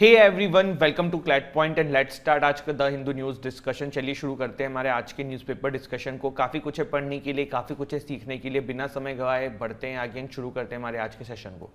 Hey everyone, welcome to CLAT point and let's start आज का the Hindu news discussion. चलिए शुरू करते हैं हमारे आज के न्यूज़पेपर डिस्कशन को। काफ़ी कुछ है पढ़ने के लिए, काफ़ी कुछ है सीखने के लिए। बिना समय गवाए बढ़ते हैं आगे, शुरू करते हैं हमारे आज के सेशन को।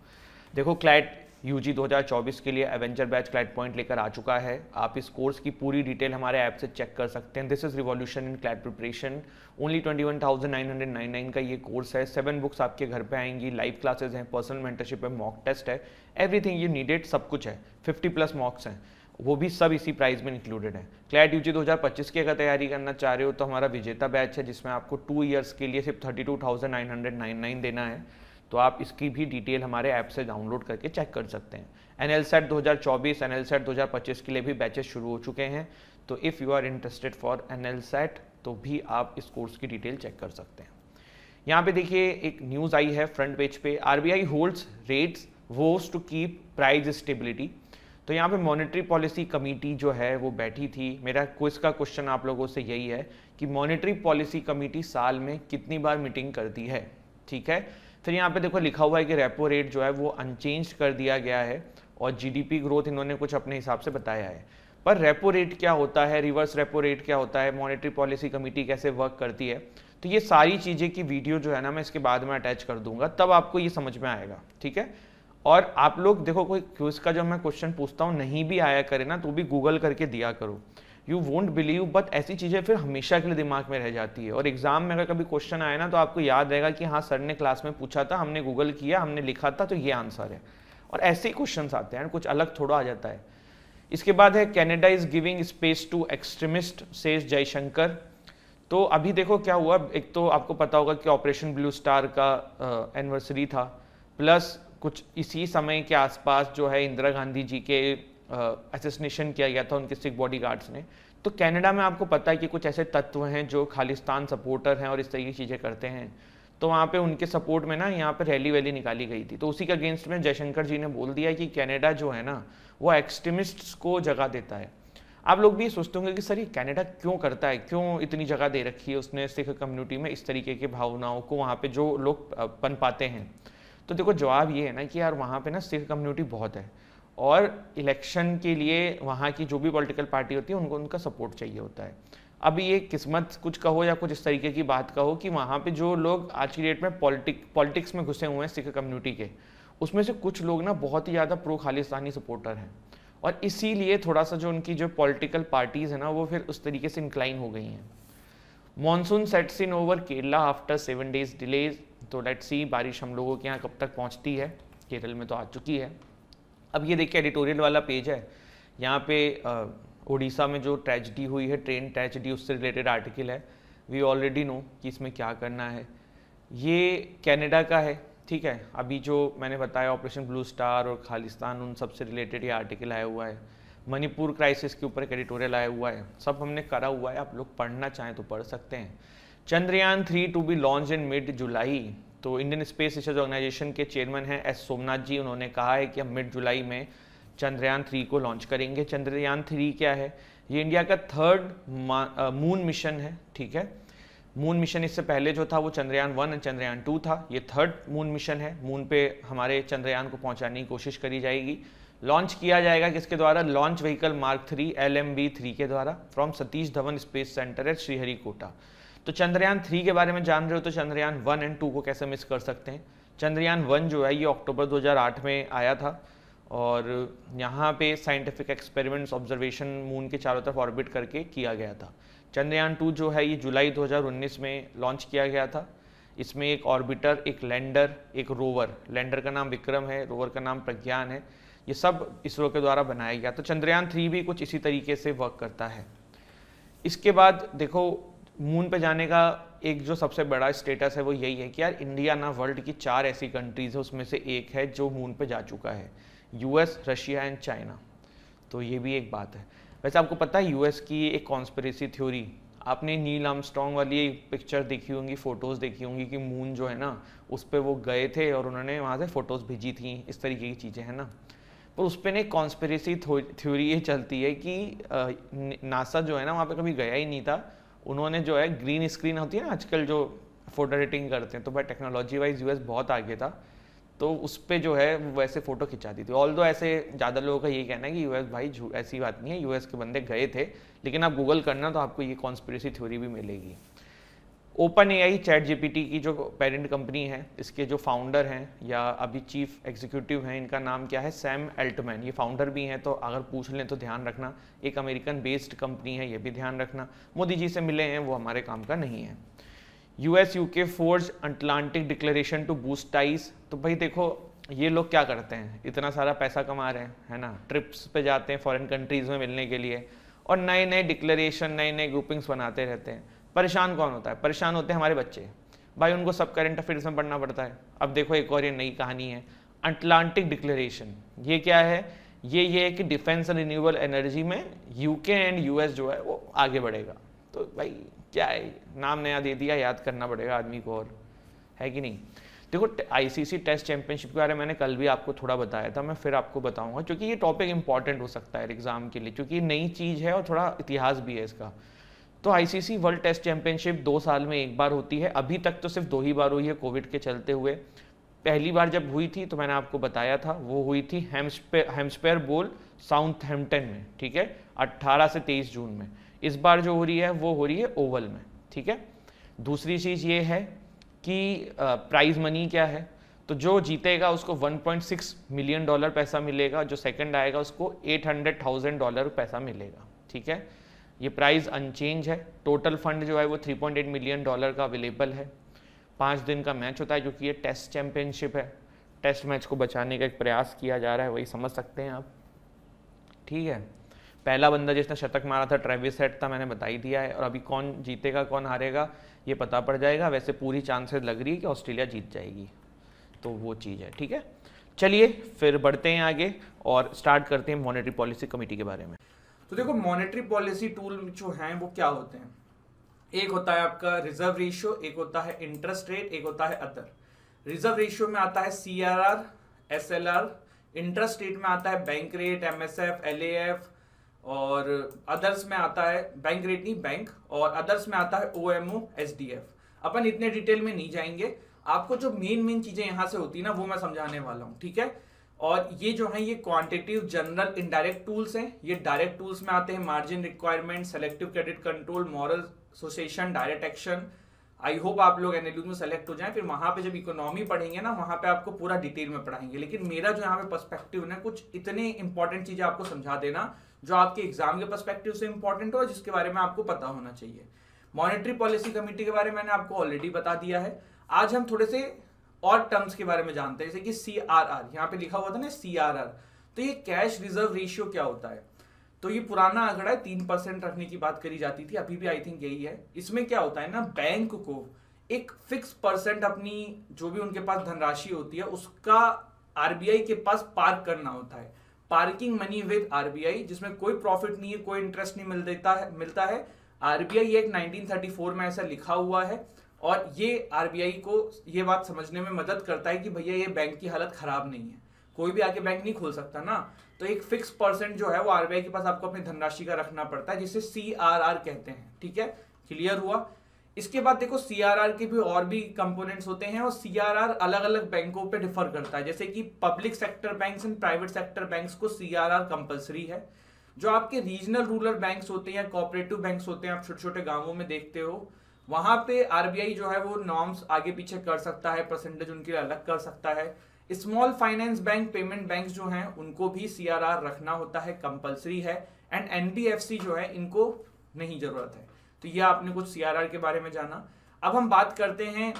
देखो, क्लैट यूजी 2024 के लिए एवेंजर बैच क्लैट पॉइंट लेकर आ चुका है। आप इस कोर्स की पूरी डिटेल हमारे ऐप से चेक कर सकते हैं। This is revolution in CLAT preparation. Only 21,999 का ये कोर्स है। 7 बुक्स आपके घर पे आएंगी, लाइव क्लासेस हैं, पर्सनल मेंटरशिप है, मॉक टेस्ट है, एवरीथिंग यू नीडेड, सब कुछ है। 50+ मॉक्स हैं, वो भी सब इसी प्राइस में इंक्लूडेड है। क्लैट यूजी 2025 की अगर तैयारी करना चाह रहे हो तो हमारा विजेता बैच है, जिसमें आपको 2 ईयर्स के लिए सिर्फ 32,999 देना है। तो आप इसकी भी डिटेल हमारे ऐप से डाउनलोड करके चेक कर सकते हैं। एनएलसेट 2024, एनएलसेट 2025 के लिए भी बैचेस शुरू हो चुके हैं। तो if you are interested for एनएलसेट तो भी आप इस कोर्स की डिटेल चेक कर सकते हैं। यहाँ पे देखिए एक न्यूज़ आई है फ्रंट पेज पे, RBI holds rates vows to keep price stability. तो यहाँ पे मॉनेटरी पॉलिसी कमेटी जो है वो बैठी थी। मेरा क्विज का क्वेश्चन आप लोगों से यही है कि मॉनेटरी पॉलिसी कमेटी साल में कितनी बार मीटिंग करती है, ठीक है। फिर यहाँ पे देखो लिखा हुआ है कि रेपो रेट जो है वो अनचेंज कर दिया गया है और जीडीपी ग्रोथ इन्होंने कुछ अपने हिसाब से बताया है। पर रेपो रेट क्या होता है, रिवर्स रेपो रेट क्या होता है, मॉनेटरी पॉलिसी कमेटी कैसे वर्क करती है, तो ये सारी चीज़ें की वीडियो जो है ना मैं इसके बाद में अटैच कर दूंगा, तब आपको ये समझ में आएगा, ठीक है। और आप लोग देखो, कोई क्विज का जब मैं क्वेश्चन पूछता हूँ नहीं भी आया करे ना तो भी गूगल करके दिया करो। यू वोंट बिलीव, बट ऐसी चीज़ें फिर हमेशा के लिए दिमाग में रह जाती है। और एग्जाम में अगर कभी क्वेश्चन आया ना तो आपको याद रहेगा कि हाँ सर ने क्लास में पूछा था, हमने गूगल किया, हमने लिखा था, तो ये आंसर है। और ऐसे ही क्वेश्चन आते हैं, कुछ अलग थोड़ा आ जाता है। इसके बाद है Canada is giving space to extremist says Jaishankar. तो अभी देखो क्या हुआ, एक तो आपको पता होगा कि ऑपरेशन ब्लू स्टार का एनिवर्सरी था, प्लस कुछ इसी समय के आसपास जो है इंदिरा गांधी जी के असैसिनेशन किया गया था उनके सिख बॉडीगार्ड्स ने। तो कनाडा में आपको पता है कि कुछ ऐसे तत्व हैं जो खालिस्तान सपोर्टर हैं और इस तरह की चीज़ें करते हैं। तो वहाँ पे उनके सपोर्ट में ना यहाँ पे रैली वैली निकाली गई थी। तो उसी के अगेंस्ट में जयशंकर जी ने बोल दिया कि कनाडा जो है ना वो एक्सट्रीमिस्ट्स को जगह देता है। आप लोग भी ये सोचते होंगे कि सर ये कनाडा क्यों करता है, क्यों इतनी जगह दे रखी है उसने सिख कम्युनिटी में, इस तरीके की भावनाओं को वहाँ पे जो लोग पन पाते हैं। तो देखो जवाब ये है ना कि यार वहाँ पे ना सिख कम्युनिटी बहुत है और इलेक्शन के लिए वहाँ की जो भी पॉलिटिकल पार्टी होती है उनको उनका सपोर्ट चाहिए होता है। अब ये किस्मत कुछ कहो या कुछ इस तरीके की बात कहो कि वहाँ पे जो लोग आज की डेट में पॉलिटिक्स में घुसे हुए हैं सिख कम्युनिटी के, उसमें से कुछ लोग ना बहुत ही ज़्यादा प्रो खालिस्तानी सपोर्टर हैं। और इसीलिए थोड़ा सा जो उनकी जो पॉलिटिकल पार्टीज़ है ना वो फिर उस तरीके से इंक्लाइन हो गई हैं। Monsoon sets in over Kerala after 7 days delays. तो लेट्स सी बारिश हम लोगों के यहाँ कब तक पहुँचती है। केरल में तो आ चुकी है। अब ये देखिए एडिटोरियल वाला पेज है, यहाँ पे उड़ीसा में जो ट्रेजिडी हुई है, ट्रेन ट्रेजिडी, उससे रिलेटेड आर्टिकल है। वी ऑलरेडी नो कि इसमें क्या करना है। ये कनाडा का है, ठीक है। अभी जो मैंने बताया ऑपरेशन ब्लू स्टार और खालिस्तान, उन सब से रिलेटेड ये आर्टिकल आया हुआ है। मणिपुर क्राइसिस के ऊपर एक एडिटोरियल आया हुआ है। सब हमने करा हुआ है, आप लोग पढ़ना चाहें तो पढ़ सकते हैं। Chandrayaan 3 to be launch in mid July. तो इंडियन स्पेस रिसर्च ऑर्गेनाइजेशन के चेयरमैन हैं एस सोमनाथ जी, उन्होंने कहा है कि हम मिड जुलाई में चंद्रयान 3 को लॉन्च करेंगे। चंद्रयान 3 क्या है, ये इंडिया का 3rd मून मिशन है, ठीक है। मून मिशन इससे पहले जो था वो चंद्रयान 1 और चंद्रयान 2 था। ये 3rd मून मिशन है। मून पे हमारे चंद्रयान को पहुंचाने की कोशिश करी जाएगी। लॉन्च किया जाएगा किसके द्वारा, लॉन्च व्हीकल मार्क 3 LMB-3 के द्वारा from Satish Dhawan space centre at Sriharikota. तो चंद्रयान 3 के बारे में जान रहे हो तो चंद्रयान 1 और 2 को कैसे मिस कर सकते हैं। चंद्रयान 1 जो है ये अक्टूबर 2008 में आया था और यहाँ पे साइंटिफिक एक्सपेरिमेंट्स ऑब्जर्वेशन मून के चारों तरफ ऑर्बिट करके किया गया था। चंद्रयान 2 जो है ये जुलाई 2019 में लॉन्च किया गया था। इसमें एक ऑर्बिटर, एक लैंडर, एक रोवर, लैंडर का नाम विक्रम है, रोवर का नाम प्रज्ञान है। ये सब इसरो के द्वारा बनाया गया। तो चंद्रयान 3 भी कुछ इसी तरीके से वर्क करता है। इसके बाद देखो मून पे जाने का एक जो सबसे बड़ा स्टेटस है वो यही है कि यार इंडिया ना वर्ल्ड की 4 ऐसी कंट्रीज है उसमें से एक है जो मून पे जा चुका है, यूएस, रशिया एंड चाइना। तो ये भी एक बात है। वैसे आपको पता है यूएस की एक कॉन्स्पिरेसी थ्योरी, आपने नील आर्मस्ट्रॉन्ग वाली पिक्चर देखी होंगी, फोटोज़ देखी होंगी कि मून जो है ना उस पर वो गए थे और उन्होंने वहाँ से फ़ोटोज़ भेजी थी, इस तरीके की चीज़ें हैं ना। पर उस पर एक कॉन्स्पिरेसी थ्योरी ये चलती है कि नासा जो है ना वहाँ पे कभी गया ही नहीं था। उन्होंने जो है ग्रीन स्क्रीन होती है ना आजकल जो फोटो एडिटिंग करते हैं, तो भाई टेक्नोलॉजी वाइज यूएस बहुत आगे था। तो उस पर जो है वो वैसे फ़ोटो खिंचाती थी। ऑल्दो ऐसे ज़्यादा लोगों का यही कहना है कि यूएस भाई ऐसी बात नहीं है, यूएस के बंदे गए थे, लेकिन आप गूगल करना तो आपको ये कॉन्स्पिरेसी थ्योरी भी मिलेगी। ओपन एआई चैट जीपीटी की जो पेरेंट कंपनी है, इसके जो फाउंडर हैं या अभी चीफ एग्जीक्यूटिव हैं, इनका नाम क्या है, सैम अल्टमैन। ये फाउंडर भी हैं, तो अगर पूछ लें तो ध्यान रखना, एक अमेरिकन बेस्ड कंपनी है, ये भी ध्यान रखना। मोदी जी से मिले हैं, वो हमारे काम का नहीं है। US UK forge Atlantic declaration to boost ties. तो भाई देखो ये लोग क्या करते हैं, इतना सारा पैसा कमा रहे हैं, है ना, ट्रिप्स पे जाते हैं फॉरेन कंट्रीज में मिलने के लिए, और नए नए डिक्लेरेशन, नए नए ग्रुपिंग्स बनाते रहते हैं। परेशान कौन होता है, परेशान होते हैं हमारे बच्चे भाई, उनको सब करंट अफेयर्स में पढ़ना पड़ता है। अब देखो एक और ये नई कहानी है, अटलांटिक डिक्लेरेशन। ये क्या है, ये है कि डिफेंस एंड रिन्यूएबल एनर्जी में यूके एंड यूएस जो है वो आगे बढ़ेगा। तो भाई क्या है, नाम नया दे दिया, याद करना पड़ेगा आदमी को, और है कि नहीं। देखो आईसीसी टेस्ट चैंपियनशिप के बारे में मैंने कल भी आपको थोड़ा बताया था, मैं फिर आपको बताऊंगा, क्योंकि ये टॉपिक इंपॉर्टेंट हो सकता है एग्जाम के लिए, क्योंकि नई चीज़ है और थोड़ा इतिहास भी है इसका। तो आईसीसी वर्ल्ड टेस्ट चैंपियनशिप 2 साल में एक बार होती है। अभी तक तो सिर्फ 2 ही बार हुई है कोविड के चलते हुए। पहली बार जब हुई थी तो मैंने आपको बताया था, वो हुई थी हैम्स्पेयर बोल साउथहैम्पटन में, ठीक है, 18 से 23 जून में। इस बार जो हो रही है वो हो रही है ओवल में, ठीक है। दूसरी चीज़ ये है कि प्राइज मनी क्या है, तो जो जीतेगा उसको $1.6 मिलियन पैसा मिलेगा, जो सेकंड आएगा उसको $800,000 पैसा मिलेगा, ठीक है। ये प्राइस अनचेंज है। टोटल फंड जो है वो $3.8 मिलियन का अवेलेबल है। 5 दिन का मैच होता है, क्योंकि ये टेस्ट चैंपियनशिप है, टेस्ट मैच को बचाने का एक प्रयास किया जा रहा है, वही समझ सकते हैं आप, ठीक है। पहला बंदा जिसने शतक मारा था ट्रेविस हेड था, मैंने बता ही दिया है। और अभी कौन जीतेगा कौन हारेगा ये पता पड़ जाएगा। वैसे पूरी चांसेस लग रही है कि ऑस्ट्रेलिया जीत जाएगी, तो वो चीज़ है, ठीक है। चलिए फिर बढ़ते हैं आगे और स्टार्ट करते हैं मॉनेटरी पॉलिसी कमेटी के बारे में। तो देखो मॉनेटरी पॉलिसी टूल जो हैं वो क्या होते हैं, एक होता है आपका रिजर्व रेशियो, एक होता है इंटरेस्ट रेट, एक होता है अदर। रिजर्व रेशियो में आता है सीआरआर, एसएलआर, इंटरेस्ट रेट में आता है बैंक रेट, एमएसएफ, एलएएफ, और अदर्स में आता है बैंक रेट नहीं बैंक, और अदर्स में आता है ओएमओ, एसडीएफ। अपन इतने डिटेल में नहीं जाएंगे, आपको जो मेन चीजें यहां से होती है ना वो मैं समझाने वाला हूं, ठीक है। और ये जो है ये क्वांटिटेटिव जनरल इनडायरेक्ट टूल्स हैं। ये डायरेक्ट टूल्स में आते हैं margin requirement, selective credit control, moral association, direct action. I hope आप लोग एनएलयू में सेलेक्ट हो जाएं, फिर वहां पे जब इकोनॉमी पढ़ेंगे ना वहां पे आपको पूरा डिटेल में पढ़ाएंगे। लेकिन मेरा जो यहाँ पे पर्सपेक्टिव है ना, कुछ इतने इंपॉर्टेंट चीजें आपको समझा देना जो आपके एग्जाम के पर्सपेक्टिव से इंपॉर्टेंट हो, जिसके बारे में आपको पता होना चाहिए। मॉनेटरी पॉलिसी कमेटी के बारे में मैंने आपको ऑलरेडी बता दिया है। आज हम थोड़े से और टर्म्स के बारे में जानते हैं, जैसे कि सीआरआर, यहाँ पे लिखा हुआ था ना सीआरआर। तो ये कैश रिजर्व रेशियो क्या होता है, तो ये पुराना आंकड़ा है, 3% रखने की बात करी जाती थी, अभी भी आई थिंक यही है। इसमें क्या होता है ना, बैंक को एक फिक्स परसेंट अपनी जो भी उनके पास धनराशि होती है उसका आरबीआई के पास पार्क करना होता है, पार्किंग मनी विद आरबीआई, जिसमें कोई प्रॉफिट नहीं है, कोई इंटरेस्ट नहीं मिलता है। आरबीआई एक 1934 में ऐसा लिखा हुआ है, और ये आरबीआई को ये बात समझने में मदद करता है कि भैया ये बैंक की हालत खराब नहीं है, कोई भी आके बैंक नहीं खोल सकता ना। तो एक फिक्स परसेंट जो है वो आरबीआई के पास आपको अपनी धनराशि का रखना पड़ता है, जिसे सीआरआर कहते हैं, ठीक है, क्लियर हुआ। इसके बाद देखो सीआरआर के भी और भी कंपोनेंट्स होते हैं, और सीआरआर अलग अलग बैंकों पे डिफर करता है। जैसे कि public sector banks and private sector banks को सीआरआर कंपलसरी है। जो आपके रीजनल रूरल बैंक्स होते हैं, कोऑपरेटिव बैंक्स होते हैं, आप छोटे छोटे गांवों में देखते हो, वहां पे आरबीआई जो है वो नॉर्म्स आगे पीछे कर सकता है, परसेंटेज उनके लिए अलग कर सकता है। Small finance bank, payment bank जो हैं उनको भी सीआरआर रखना होता है, कंपलसरी है। एंड एनबीएफसी जो है इनको नहीं जरूरत है। तो ये आपने कुछ सीआरआर के बारे में जाना। अब हम बात करते हैं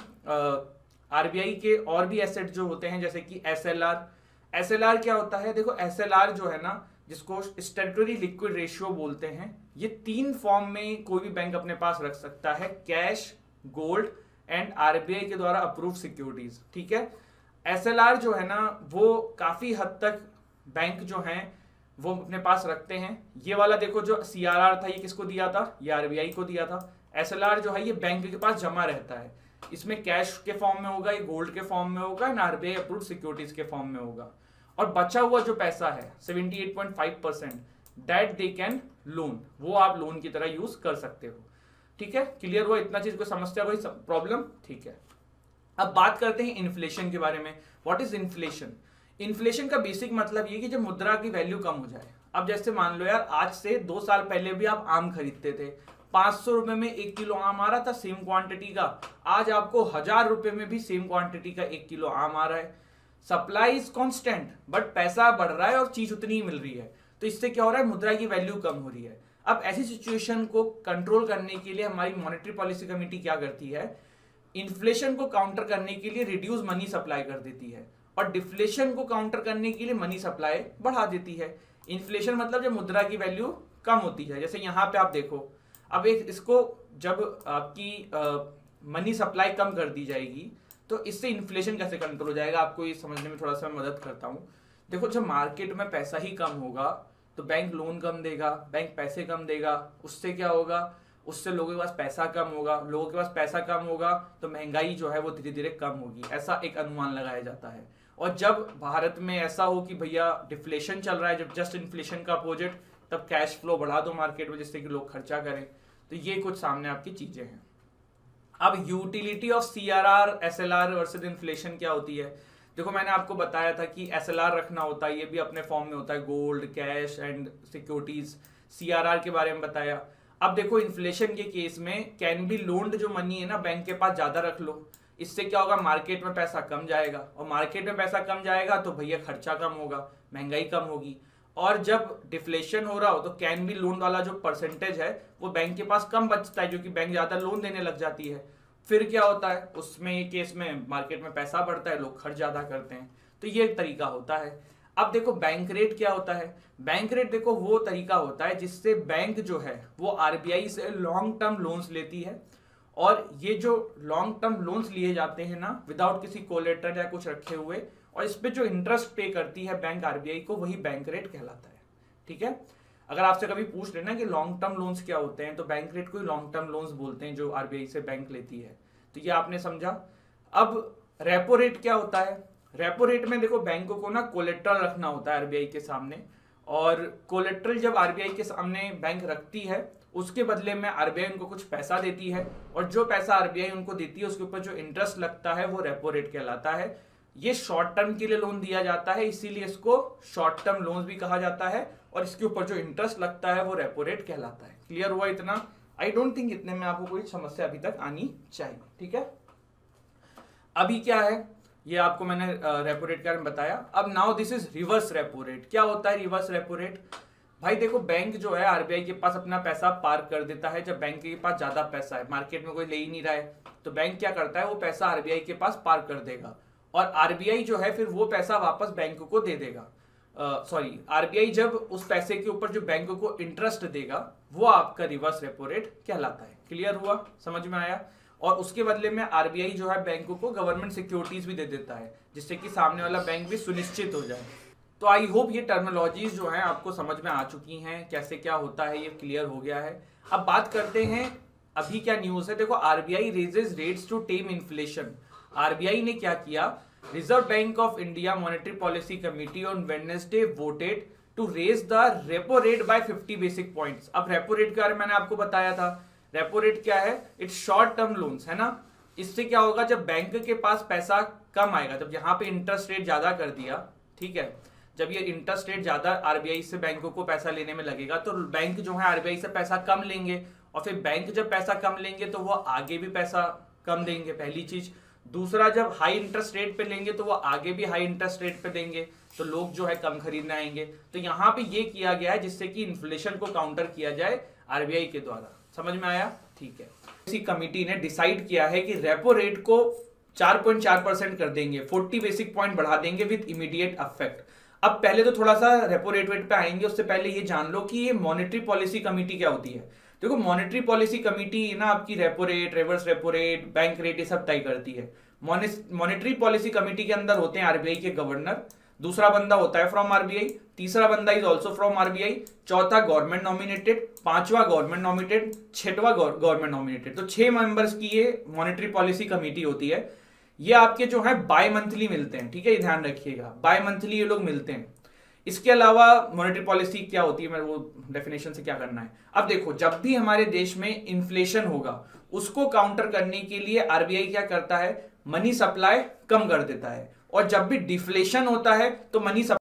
आरबीआई के और भी एसेट जो होते हैं, जैसे कि एसएलआर। एसएलआर क्या होता है, देखो एसएलआर जो है ना, जिसको स्टैट्यूटरी लिक्विड रेशियो बोलते हैं, ये 3 फॉर्म में कोई भी बैंक अपने पास रख सकता है, कैश, गोल्ड एंड आरबीआई के द्वारा अप्रूव्ड सिक्योरिटीज, ठीक है। एसएलआर जो है ना वो काफी हद तक बैंक जो हैं वो अपने पास रखते हैं। ये वाला देखो जो सीआरआर था, ये किसको दिया था, ये आरबीआई को दिया था। एसएलआर जो है ये बैंक के पास जमा रहता है, इसमें कैश के फॉर्म में होगा, ये गोल्ड के फॉर्म में होगा, एंड आरबीआई अप्रूव्ड सिक्योरिटीज के फॉर्म में होगा। और बचा हुआ जो पैसा है 78.5% दैट दे कैन लोन, वो आप लोन की तरह यूज कर सकते हो, ठीक है। क्लियर हुआ, इतना चीज को समझते हो, कोई प्रॉब्लम, ठीक है। अब बात करते हैं इन्फ्लेशन के बारे में। What is inflation? इन्फ्लेशन का बेसिक मतलब ये कि जब मुद्रा की वैल्यू कम हो जाए। अब जैसे मान लो यार, आज से 2 साल पहले भी आप आम खरीदते थे, 500 रुपए में 1 किलो आम आ रहा था सेम क्वांटिटी का। आज आपको 1000 रुपए में भी सेम क्वांटिटी का 1 किलो आम आ रहा है। सप्लाई इज कांस्टेंट, बट पैसा बढ़ रहा है और चीज उतनी ही मिल रही है। तो इससे क्या हो रहा है, मुद्रा की वैल्यू कम हो रही है। अब ऐसी सिचुएशन को कंट्रोल करने के लिए हमारी मॉनेटरी पॉलिसी कमेटी क्या करती है, इन्फ्लेशन को काउंटर करने के लिए रिड्यूस मनी सप्लाई कर देती है, और डिफ्लेशन को काउंटर करने के लिए मनी सप्लाई बढ़ा देती है। इन्फ्लेशन मतलब जब मुद्रा की वैल्यू कम होती है, जैसे यहाँ पे आप देखो, अब एक इसको जब आपकी मनी सप्लाई कम कर दी जाएगी तो इससे इन्फ्लेशन कैसे कंट्रोल हो जाएगा, आपको ये समझने में थोड़ा सा मदद करता हूँ। देखो, जब मार्केट में पैसा ही कम होगा तो बैंक लोन कम देगा, बैंक पैसे कम देगा, उससे क्या होगा, उससे लोगों के पास पैसा कम होगा, लोगों के पास पैसा कम होगा तो महंगाई जो है वो धीरे धीरे कम होगी, ऐसा एक अनुमान लगाया जाता है। और जब भारत में ऐसा हो कि भैया डिफ्लेशन चल रहा है, जब जस्ट इन्फ्लेशन का अपोजिट, तब कैश फ्लो बढ़ा दो मार्केट में जिससे कि लोग खर्चा करें। तो ये कुछ सामने आपकी चीजें हैं। अब utility of CRR SLR versus inflation क्या होती है? देखो, मैंने आपको बताया था कि SLR रखना होता है, ये भी अपने फॉर्म में होता है, gold, cash and securities. CRR के बारे में बताया। अब देखो, इन्फ्लेशन के केस में कैन बी लोन्ड जो मनी है ना, बैंक के पास ज्यादा रख लो, इससे क्या होगा, मार्केट में पैसा कम जाएगा, और मार्केट में पैसा कम जाएगा तो भैया खर्चा कम होगा, महंगाई कम होगी। और जब डिफ्लेशन हो रहा हो तो कैन बी लोन वाला जो परसेंटेज है वो बैंक के पास कम बचता है, जो कि बैंक ज्यादा लोन देने लग जाती है। फिर क्या होता है, उसमें ये केस में मार्केट में पैसा बढ़ता है, लोग खर्च ज्यादा करते हैं। तो ये एक तरीका होता है। अब देखो, बैंक रेट क्या होता है? बैंक रेट देखो वो तरीका होता है जिससे बैंक जो है वो RBI से लॉन्ग टर्म लोन्स लेती है, और ये जो लॉन्ग टर्म लोन्स लिए जाते हैं ना, विदाउट किसी कोलेटरल या कुछ रखे हुए, और इस पे जो इंटरेस्ट पे करती है बैंक RBI को, वही बैंक रेट कहलाता है। ठीक है, अगर आपसे कभी पूछ लेना कि लॉन्ग टर्म लोन्स क्या होते हैं, तो बैंक रेट को ही लॉन्ग टर्म लोन्स बोलते हैं जो RBI से बैंक लेती है। तो ये आपने समझा। अब रेपो रेट क्या होता है? रेपो रेट में देखो, बैंकों को ना कोलेट्रल रखना होता है RBI के सामने, और कोलेट्रल जब RBI के सामने बैंक रखती है, उसके बदले में RBI उनको कुछ पैसा देती है, और जो पैसा RBI उनको देती है उसके ऊपर जो इंटरेस्ट लगता है वो रेपो रेट कहलाता है। ये शॉर्ट टर्म के लिए लोन दिया जाता है, इसीलिए इसको शॉर्ट टर्म लोन भी कहा जाता है, और इसके ऊपर जो इंटरेस्ट लगता है वो रेपो रेट कहलाता है। क्लियर हुआ इतना? आई डोंट थिंक इतने में आपको कोई समस्या अभी तक आनी चाहिए। ठीक है, अभी क्या है, ये आपको मैंने रेपो रेट के बारे में बताया। अब now this is reverse repo rate. क्या होता है रिवर्स रेपो रेट? भाई देखो, बैंक जो है RBI के पास अपना पैसा पार्क कर देता है। जब बैंक के पास ज्यादा पैसा है, मार्केट में कोई ले ही नहीं रहा है, तो बैंक क्या करता है, वो पैसा RBI के पास पार्क कर देगा, और RBI जो है फिर वो पैसा वापस बैंक को दे देगा। RBI जब उस पैसे के ऊपर जो बैंक को इंटरेस्ट देगा, वो आपका रिवर्स रेपो रेट कहलाता है। क्लियर हुआ? समझ में आया? और उसके बदले में RBI जो है बैंकों को गवर्नमेंट सिक्योरिटीज भी दे देता है, जिससे कि सामने वाला बैंक भी सुनिश्चित हो जाए। तो आई होप ये टर्मिनोलॉजीज जो हैं आपको समझ में आ चुकी हैं, कैसे क्या होता है ये क्लियर हो गया है। अब बात करते हैं अभी क्या न्यूज है। देखो, RBI raises rates to tame inflation. RBI ने क्या किया, Reserve Bank of India monetary policy committee on Wednesday voted to raise the repo rate by 50 basic points. अब रेपो रेट के बारे में मैंने आपको बताया था। रेपो रेट क्या है? इट्स शॉर्ट टर्म लोन्स, है ना। इससे क्या होगा, जब बैंक के पास पैसा कम आएगा, जब यहाँ पे इंटरेस्ट रेट ज्यादा कर दिया, ठीक है, जब ये इंटरेस्ट रेट ज्यादा RBI से बैंकों को पैसा लेने में लगेगा, तो बैंक जो है RBI से पैसा कम लेंगे, और फिर बैंक जब पैसा कम लेंगे तो वो आगे भी पैसा कम देंगे, पहली चीज। दूसरा, जब हाई इंटरेस्ट रेट पे लेंगे तो वो आगे भी हाई इंटरेस्ट रेट पे देंगे, तो लोग जो है कम खरीदने आएंगे। तो यहाँ पे ये किया गया है जिससे कि इन्फ्लेशन को काउंटर किया जाए RBI के द्वारा। समझ में आया? ठीक है। इसी कमिटी ने डिसाइड किया है कि रेपो रेट को 4.4% कर देंगे, 40 बेसिक पॉइंट बढ़ा देंगे विद इमीडिएट अफेक्ट। अब पहले तो थोड़ा सा रेपो रेट पे आएंगे, उससे पहले ये जान लो कि ये मॉनेटरी पॉलिसी कमेटी क्या होती है। देखो, मॉनेटरी पॉलिसी कमेटी ना आपकी repo rate, reverse repo rate, bank rate, ये सब तय करती है। मॉनेटरी पॉलिसी कमेटी के अंदर होते हैं RBI के गवर्नर, दूसरा बंदा होता है फ्रॉम RBI, तीसरा बंदा इज ऑल्सो फ्रॉम RBI, चौथा गवर्नमेंट नॉमिनेटेड, पांचवा गवर्नमेंट नॉमिनेटेड, छठवा गवर्नमेंट नॉमिनेटेड। तो 6 मेंबर्स की ये मॉनेटरी पॉलिसी कमेटी होती है। ये आपके जो है बाय मंथली मिलते हैं, ठीक है, ये ध्यान रखिएगा, बाय मंथली ये लोग मिलते हैं। इसके अलावा मॉनेटरी पॉलिसी क्या होती है, मैं वो डेफिनेशन से क्या करना है। अब देखो, जब भी हमारे देश में इन्फ्लेशन होगा, उसको काउंटर करने के लिए RBI क्या करता है, मनी सप्लाई कम कर देता है। और जब भी डिफ्लेशन होता है तो मनी